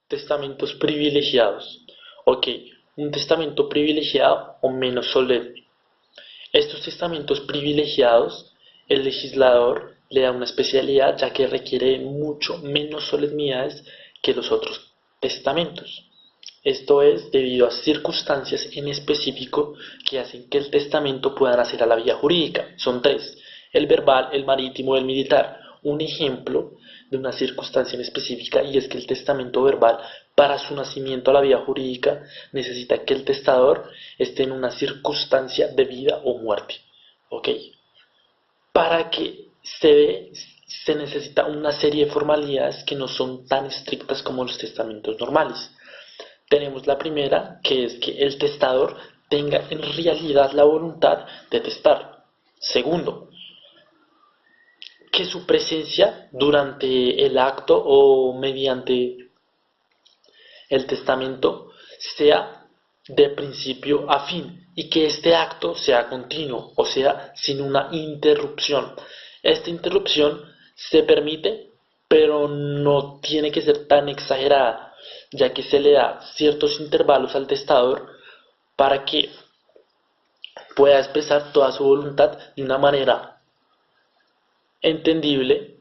Testamentos privilegiados. Ok, un testamento privilegiado o menos solemne. Estos testamentos privilegiados, el legislador le da una especialidad ya que requiere mucho menos solemnidades que los otros testamentos. Esto es debido a circunstancias en específico que hacen que el testamento pueda nacer a la vía jurídica. Son tres: el verbal, el marítimo y el militar. Un ejemplo de una circunstancia en específica, y es que el testamento verbal, para su nacimiento a la vía jurídica, necesita que el testador esté en una circunstancia de vida o muerte. ¿Ok? Para que se dé, se necesita una serie de formalidades que no son tan estrictas como los testamentos normales. Tenemos la primera, que es que el testador tenga en realidad la voluntad de testar. Segundo, que su presencia durante el acto o mediante el testamento sea de principio a fin y que este acto sea continuo, o sea, sin una interrupción. Esta interrupción se permite, pero no tiene que ser tan exagerada, ya que se le da ciertos intervalos al testador para que pueda expresar toda su voluntad de una manera entendible,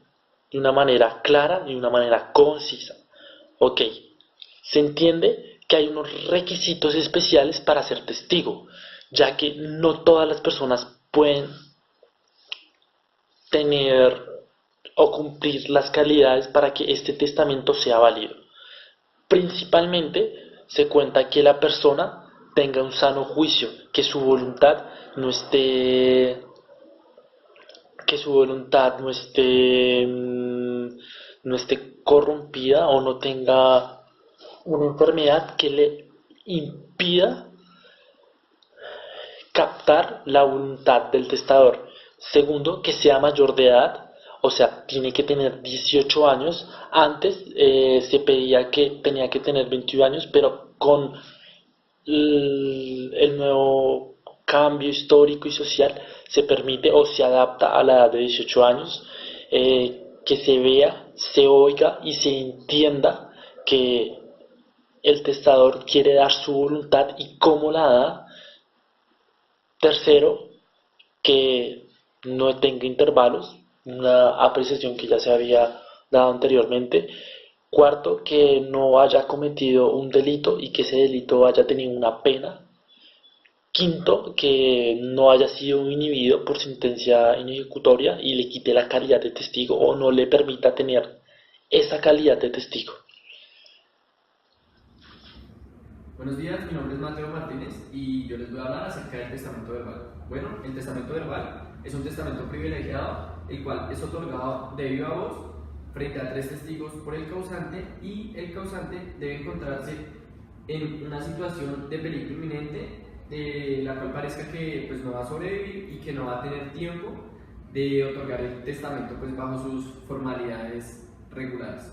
de una manera clara, de una manera concisa. Ok, se entiende que hay unos requisitos especiales para ser testigo, ya que no todas las personas pueden tener o cumplir las calidades para que este testamento sea válido. Principalmente se cuenta que la persona tenga un sano juicio, que su voluntad no esté no esté corrompida o no tenga una enfermedad que le impida captar la voluntad del testador. Segundo, que sea mayor de edad, o sea, tiene que tener 18 años. Antes se pedía que tenía que tener 21 años, pero con el nuevo cambio histórico y social se permite o se adapta a la edad de 18 años, que se vea, se oiga y se entienda que el testador quiere dar su voluntad y cómo la da. Tercero, que no tenga intervalos, una apreciación que ya se había dado anteriormente. Cuarto, que no haya cometido un delito y que ese delito haya tenido una pena. Quinto, que no haya sido inhibido por sentencia inejecutoria y le quite la calidad de testigo o no le permita tener esa calidad de testigo. Buenos días, mi nombre es Mateo Martínez y yo les voy a hablar acerca del testamento verbal. Bueno, el testamento verbal es un testamento privilegiado, el cual es otorgado de viva voz frente a tres testigos por el causante, y el causante debe encontrarse en una situación de peligro inminente, de la cual parezca que pues, no va a sobrevivir y que no va a tener tiempo de otorgar el testamento pues, bajo sus formalidades regulares.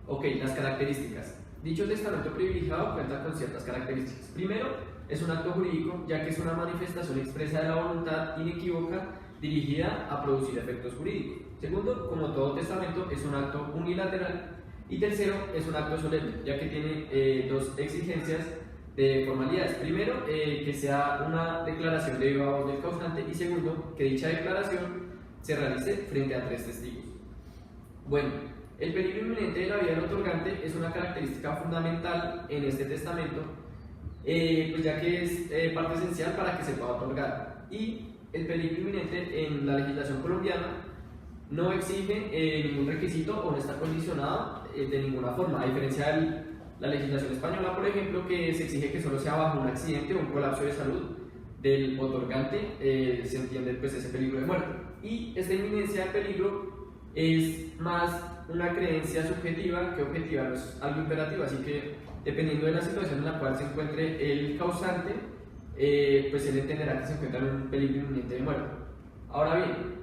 Ok, las características. Dicho testamento privilegiado cuenta con ciertas características. Primero, es un acto jurídico, ya que es una manifestación expresa de la voluntad inequívoca dirigida a producir efectos jurídicos. Segundo, como todo testamento, es un acto unilateral. Y tercero, es un acto solemne, ya que tiene dos exigencias de formalidades. Primero, que sea una declaración de viva voz del causante, y segundo, que dicha declaración se realice frente a tres testigos. Bueno, el peligro inminente de la vida del otorgante es una característica fundamental en este testamento, pues ya que es parte esencial para que se pueda otorgar. Y el peligro inminente en la legislación colombiana no exige ningún requisito o no está condicionado de ninguna forma, a diferencia de la legislación española, por ejemplo, que se exige que solo sea bajo un accidente o un colapso de salud del otorgante, se entiende pues ese peligro de muerte. Y esta inminencia de peligro es más una creencia subjetiva que objetiva, no es algo imperativo, así que dependiendo de la situación en la cual se encuentre el causante, pues él entenderá que se encuentra en un peligro inminente de muerte. Ahora bien,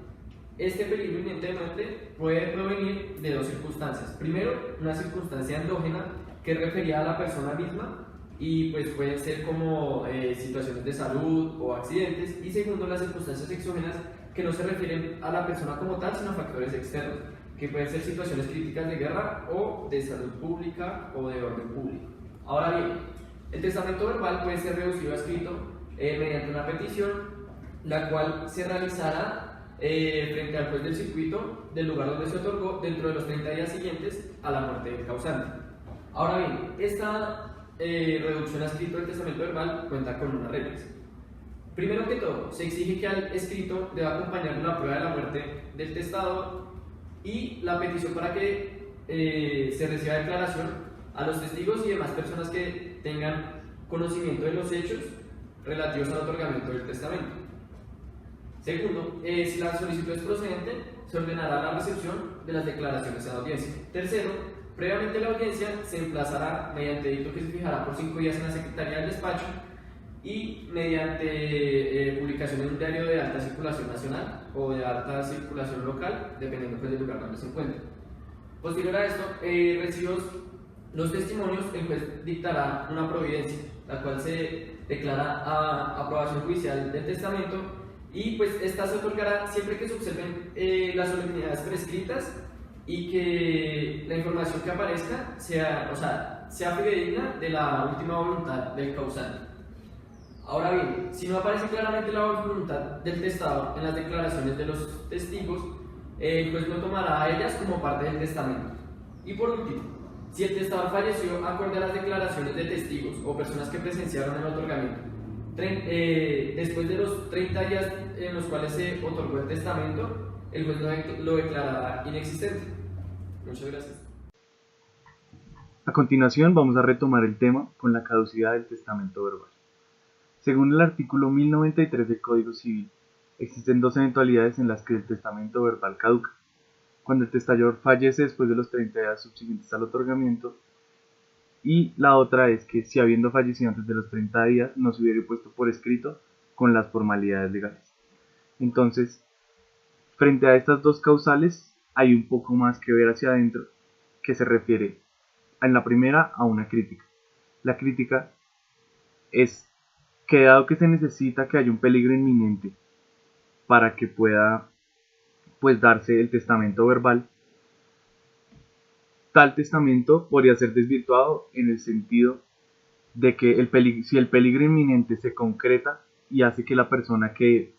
este peligro inminente de muerte puede provenir de dos circunstancias. Primero, una circunstancia endógena que es referida a la persona misma y pues pueden ser como situaciones de salud o accidentes. Y segundo, las circunstancias exógenas que no se refieren a la persona como tal, sino a factores externos. que pueden ser situaciones críticas de guerra o de salud pública o de orden público. Ahora bien, el testamento verbal puede ser reducido a escrito mediante una petición, la cual se realizará frente al juez del circuito del lugar donde se otorgó dentro de los 30 días siguientes a la muerte del causante. Ahora bien, esta reducción a escrito del testamento verbal cuenta con unas reglas. Primero que todo, se exige que al escrito deba acompañar la prueba de la muerte del testador y la petición para que se reciba declaración a los testigos y demás personas que tengan conocimiento de los hechos relativos al otorgamiento del testamento. Segundo, si la solicitud es procedente, se ordenará la recepción de las declaraciones en audiencia. Tercero, previamente la audiencia se emplazará mediante edicto que se fijará por 5 días en la Secretaría del Despacho y mediante publicación en un diario de alta circulación nacional o de alta circulación local, dependiendo pues, del lugar donde se encuentre. Posterior a esto, recibidos los testimonios, el juez dictará una providencia, la cual se declara a aprobación judicial del testamento y pues esta se otorgará siempre que se observen las solemnidades prescritas y que la información que aparezca sea fidedigna de la última voluntad del causante. Ahora bien, si no aparece claramente la voluntad del testador en las declaraciones de los testigos, el juez no tomará a ellas como parte del testamento. Y por último, si el testador falleció acorde a las declaraciones de testigos o personas que presenciaron el otorgamiento, después de los 30 días en los cuales se otorgó el testamento, el juez lo declarará inexistente. Muchas gracias. A continuación vamos a retomar el tema con la caducidad del testamento verbal. Según el artículo 1093 del Código Civil, existen dos eventualidades en las que el testamento verbal caduca: cuando el testador fallece después de los 30 días subsiguientes al otorgamiento, y la otra es que si habiendo fallecido antes de los 30 días no se hubiera puesto por escrito con las formalidades legales. Entonces, frente a estas dos causales hay un poco más que ver hacia adentro, que se refiere en la primera a una crítica. La crítica es que dado que se necesita que haya un peligro inminente para que pueda pues darse el testamento verbal, tal testamento podría ser desvirtuado en el sentido de que si el peligro inminente se concreta y hace que la persona que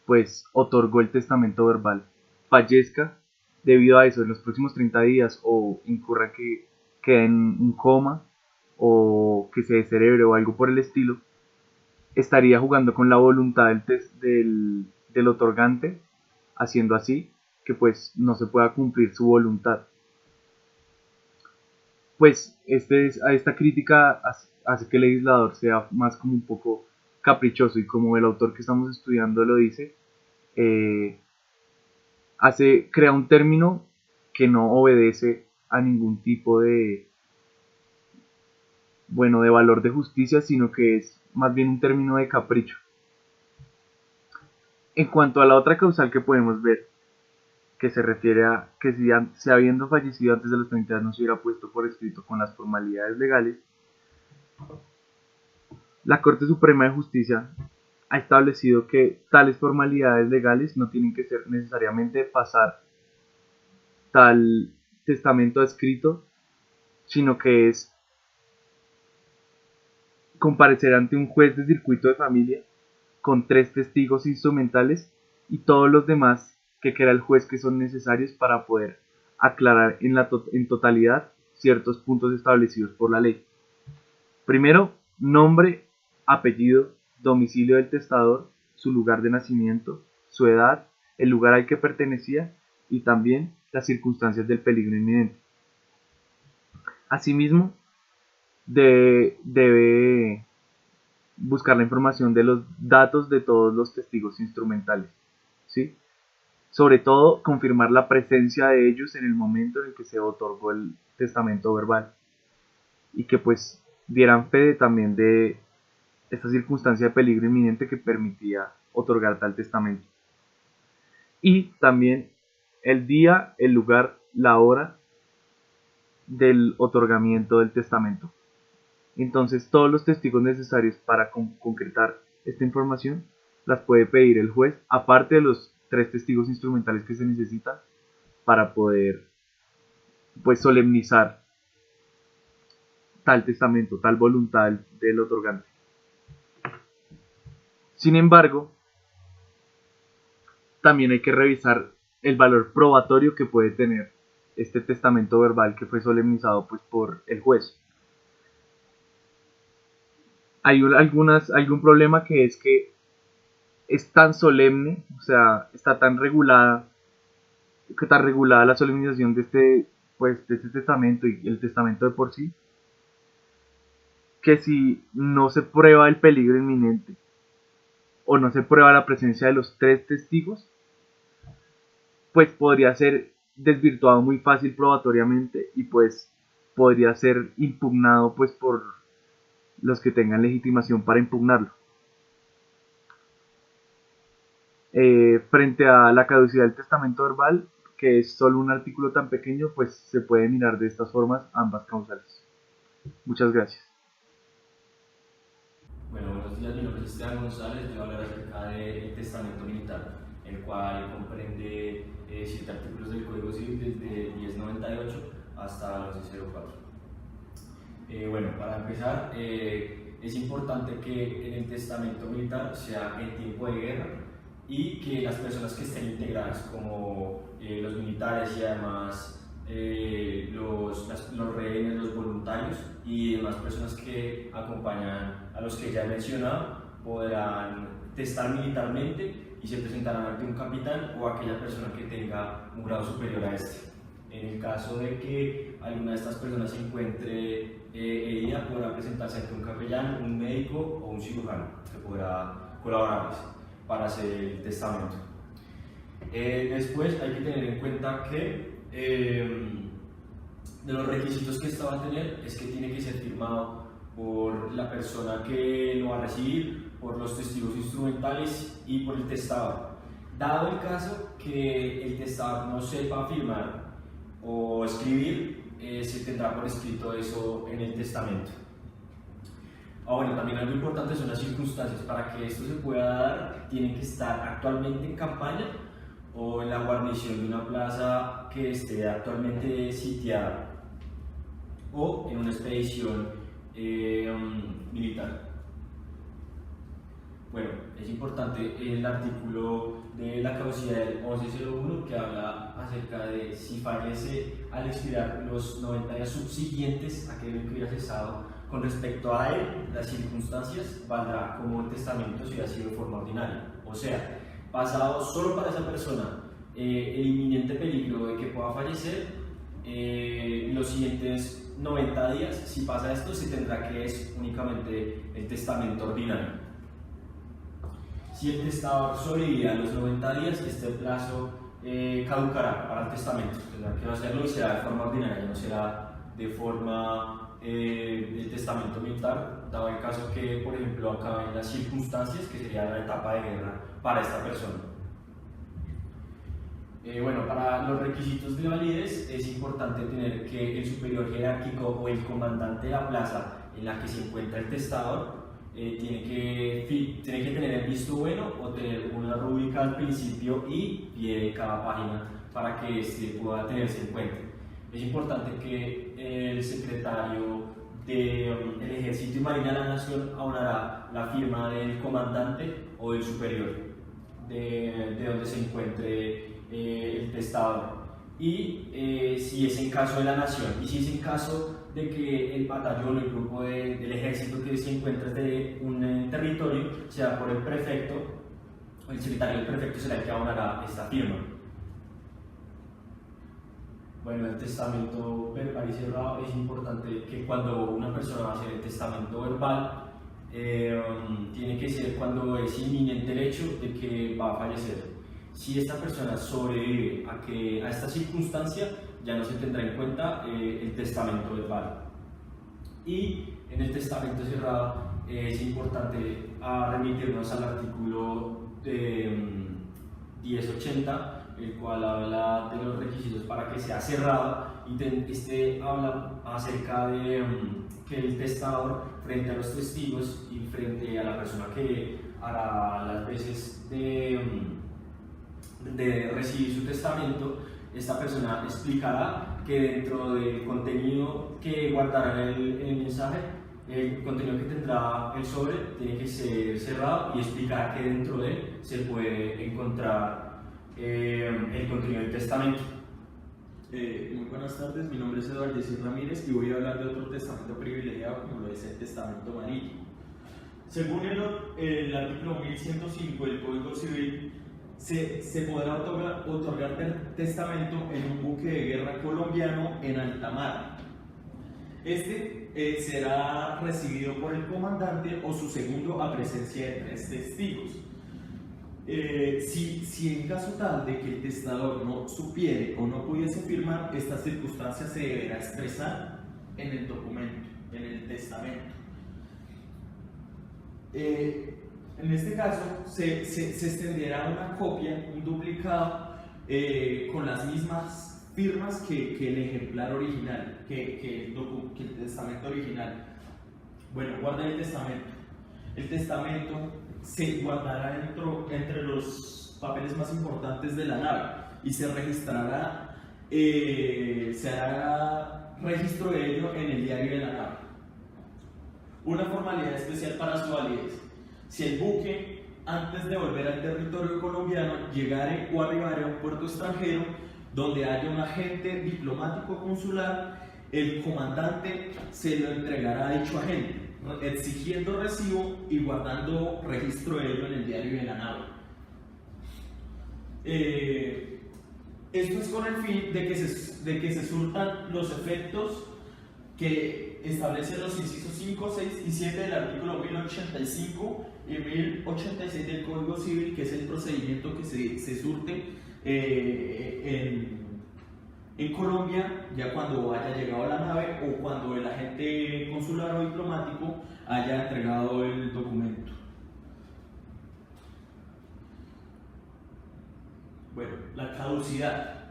pues otorgó el testamento verbal fallezca debido a eso en los próximos 30 días o incurra que quede en un coma o que se descerebre o algo por el estilo, estaría jugando con la voluntad del otorgante, haciendo así que pues no se pueda cumplir su voluntad. Pues esta crítica hace que el legislador sea más como un poco caprichoso, y como el autor que estamos estudiando lo dice, crea un término que no obedece a ningún tipo de valor de justicia, sino que es más bien un término de capricho. En cuanto a la otra causal que podemos ver, que se refiere a que si habiendo fallecido antes de los 30 años no se hubiera puesto por escrito con las formalidades legales, la Corte Suprema de Justicia ha establecido que tales formalidades legales no tienen que ser necesariamente pasar tal testamento escrito, sino que es comparecer ante un juez de circuito de familia con 3 testigos instrumentales y todos los demás que crea el juez que son necesarios para poder aclarar en totalidad ciertos puntos establecidos por la ley. Primero, nombre, apellido, domicilio del testador, su lugar de nacimiento, su edad, el lugar al que pertenecía y también las circunstancias del peligro inminente. Asimismo, debe buscar la información de los datos de todos los testigos instrumentales, ¿sí? Sobre todo, confirmar la presencia de ellos en el momento en el que se otorgó el testamento verbal y que pues dieran fe también de esta circunstancia de peligro inminente que permitía otorgar tal testamento. Y también el día, el lugar, la hora del otorgamiento del testamento. Entonces, todos los testigos necesarios para concretar esta información las puede pedir el juez, aparte de los 3 testigos instrumentales que se necesitan para poder pues solemnizar tal testamento, tal voluntad del otorgante. Sin embargo, también hay que revisar el valor probatorio que puede tener este testamento verbal que fue solemnizado pues por el juez. Hay algún problema, que es que es tan solemne, o sea, está tan regulada la solemnización de este testamento y el testamento de por sí, que si no se prueba el peligro inminente o no se prueba la presencia de los 3 testigos, pues podría ser desvirtuado muy fácil probatoriamente y pues podría ser impugnado pues por los que tengan legitimación para impugnarlo. Frente a la caducidad del testamento verbal, que es solo un artículo tan pequeño, pues se puede mirar de estas formas ambas causales. Muchas gracias. Bueno, buenos días, mi nombre es Esteban González, voy a hablar acerca del testamento militar, el cual comprende 7 artículos del Código Civil desde 1098 hasta 1104. Bueno, para empezar, es importante que en el testamento militar sea en tiempo de guerra y que las personas que estén integradas, como los militares y además los rehenes, los voluntarios y demás personas que acompañan a los que ya he mencionado, podrán testar militarmente y se presentarán ante un capitán o aquella persona que tenga un grado superior a este. En el caso de que alguna de estas personas se encuentre herida, podrá presentarse ante un capellán, un médico o un cirujano que podrá colaborarles para hacer el testamento. Después hay que tener en cuenta que de los requisitos que esta va a tener es que tiene que ser firmado por la persona que lo va a recibir, por los testigos instrumentales y por el testador. Dado el caso que el testador no sepa firmar o escribir, se tendrá por escrito eso en el testamento. Bueno, también algo importante son las circunstancias. Para que esto se pueda dar, tienen que estar actualmente en campaña o en la guarnición de una plaza que esté actualmente sitiada o en una expedición militar. Bueno, es importante el artículo de la caducidad del 1101 que habla acerca de si fallece al expirar los 90 días subsiguientes a que debe hubiera cesado. Con respecto a él, las circunstancias valdrá como el testamento si ha sido de forma ordinaria. O sea, pasado solo para esa persona el inminente peligro de que pueda fallecer, los siguientes 90 días, si pasa esto, se tendrá que es únicamente el testamento ordinario. Si el testador sobrevive a los 90 días, este plazo caducará para el testamento. Tendrá que hacerlo y será de forma ordinaria, no será de forma del testamento militar, dado el caso que, por ejemplo, acaben las circunstancias, que sería la etapa de guerra para esta persona. Bueno, para los requisitos de validez es importante tener que el superior jerárquico o el comandante de la plaza en la que se encuentra el testador tiene que tener el visto bueno o tener una rúbrica al principio y pie de cada página para que este pueda tenerse en cuenta. Es importante que el secretario del Ejército y Marina de la Nación abonará la firma del comandante o del superior de donde se encuentre el testador. Y si es en caso de la Nación, y si es en caso de que el batallón o el grupo del ejército que se encuentra de un territorio sea por el prefecto, o el secretario del prefecto será el que abonará esta firma. Bueno, el testamento verbal y cerrado es importante que cuando una persona va a hacer el testamento verbal, tiene que ser cuando es inminente el hecho de que va a fallecer. Si esta persona sobrevive a esta circunstancia, ya no se tendrá en cuenta el testamento verbal. Y en el testamento cerrado es importante remitirnos al artículo 1080, el cual habla de los requisitos para que sea cerrado, y este habla acerca de que el testador, frente a los testigos y frente a la persona que hará las veces de recibir su testamento, esta persona explicará que dentro del contenido que guardará el mensaje, el contenido que tendrá el sobre tiene que ser cerrado y explicará que dentro de él se puede encontrar el contenido del testamento. Muy buenas tardes, mi nombre es Eduardo Ramírez y voy a hablar de otro testamento privilegiado como lo es el testamento marítimo. Según el artículo 1105 del Código Civil, se podrá otorgar testamento en un buque de guerra colombiano en alta mar. Este será recibido por el comandante o su segundo a presencia de 3 testigos. Si en caso tal de que el testador no supiere o no pudiese firmar, esta circunstancia se deberá expresar en el documento, en el testamento. En este caso se extenderá una copia, un duplicado, con las mismas firmas que el ejemplar original, que el testamento original. Bueno, guarda el testamento. El testamento se guardará entre los papeles más importantes de la nave y se registrará, se hará registro de ello en el diario de la nave. Una formalidad especial para su validez: si el buque, antes de volver al territorio colombiano, llegare o arribare a un puerto extranjero donde haya un agente diplomático consular, el comandante se lo entregará a dicho agente, exigiendo recibo y guardando registro de ello en el diario de la nave. Esto es con el fin de que se surtan los efectos que establecen los incisos 5, 6 y 7 del artículo 1085 y 1086 del Código Civil, que es el procedimiento que se surte en Colombia, ya cuando haya llegado a la nave o cuando el agente consular o diplomático haya entregado el documento. Bueno, la caducidad.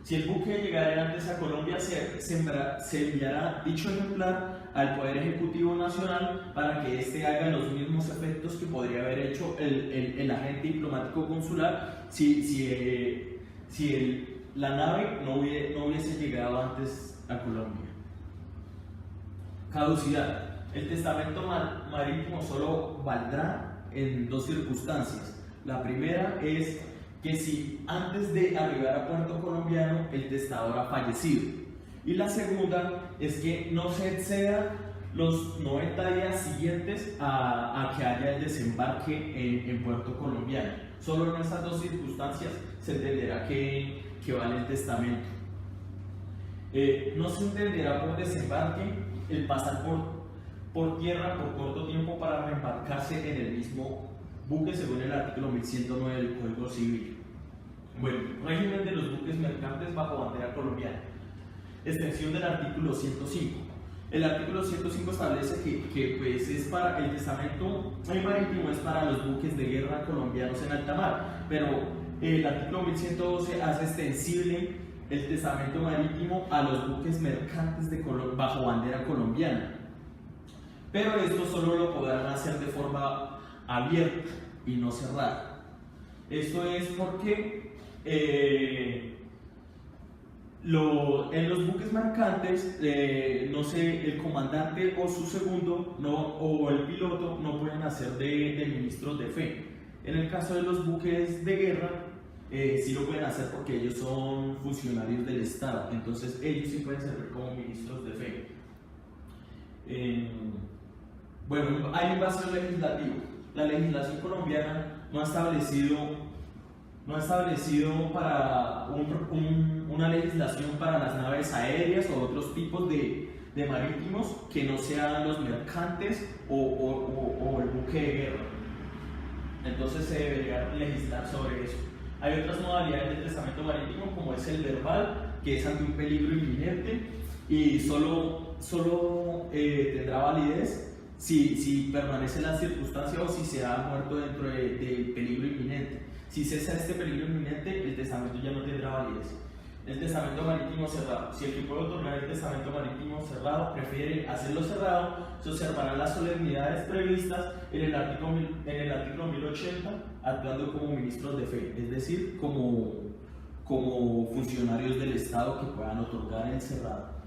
Si el buque llegara antes a Colombia, se enviará dicho ejemplar al Poder Ejecutivo Nacional para que éste haga los mismos efectos que podría haber hecho el agente diplomático consular si la nave no hubiese llegado antes a Colombia. Caducidad. El testamento marítimo solo valdrá en 2 circunstancias. La primera es que si antes de arribar a puerto colombiano el testador ha fallecido, y la segunda es que no se exceda los 90 días siguientes a que haya el desembarque en puerto colombiano. Solo en esas 2 circunstancias se entenderá que vale el testamento. No se entenderá por desembarque el pasar por tierra por corto tiempo para reembarcarse en el mismo buque, según el artículo 1109 del Código Civil. Bueno, régimen de los buques mercantes bajo bandera colombiana. Extensión del artículo 105. El artículo 105 establece que pues, es para el testamento marítimo es para los buques de guerra colombianos en alta mar, pero el artículo 1112 hace extensible el testamento marítimo a los buques mercantes bajo bandera colombiana. Pero esto solo lo podrán hacer de forma abierta y no cerrada. Esto es porque en los buques mercantes, no sé, el comandante o su segundo o el piloto no pueden hacer de ministros de fe. En el caso de los buques de guerra, sí lo pueden hacer porque ellos son funcionarios del Estado, entonces ellos sí pueden servir como ministros de fe. Bueno, hay un vacío legislativo. La legislación colombiana no ha establecido para una legislación para las naves aéreas o otros tipos de marítimos que no sean los mercantes o el buque de guerra. Entonces se debería legislar sobre eso. Hay otras modalidades del testamento marítimo, como es el verbal, que es ante un peligro inminente y solo tendrá validez si permanece la circunstancia o si se ha muerto dentro del peligro inminente. Si cesa este peligro inminente, el testamento ya no tendrá validez. El testamento marítimo cerrado. Si el que puede otorgar el testamento marítimo cerrado prefiere hacerlo cerrado, se observarán las solemnidades previstas en el artículo 1080 actuando como ministros de fe, es decir, como funcionarios del Estado que puedan otorgar el cerrado.